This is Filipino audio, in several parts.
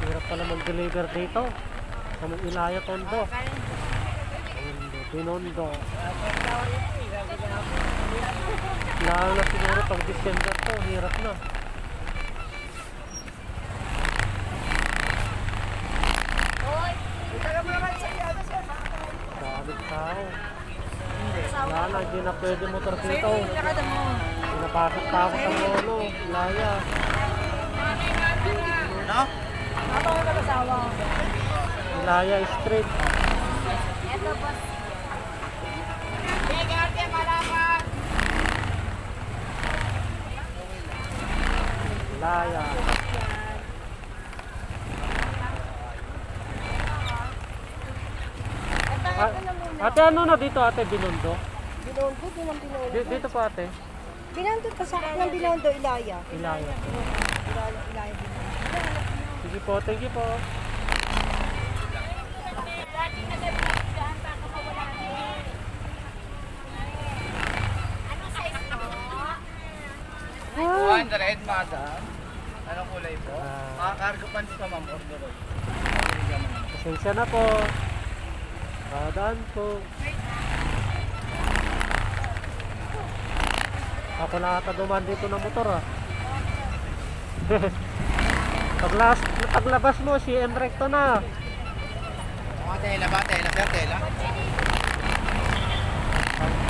Hirap pala mag-deliver dito. Sa Ilaya, Tondo. Binondo. Lalo na siguro pag December to, hirap na. Daming tao. Wala na, hindi na pwede motor dito. Pinapasok-pasok ang lolo, Ilaya. No? Ilaya Street. Ito, boss. Ilaya. Ate, ano na dito ate? Binondo? Binondo, Binondo. Dito po ate? Binondo, pasakit ng Binondo, Ilaya. Ilaya. Ilaya, Binondo. Sige po, thank you po. One, the red madam. Anong kulay po? Ah. Makakargo pa sa ma'am order. Pasensya na po. Kadaan po. Ako na ata duman dito ng motor ah. Paglabas mo, CM Recto na. Mga tela ba? Tela, sir, tela.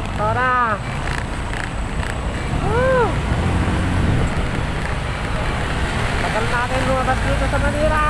Ito na. Woo! Tagal natin lumabas dito sa Manila.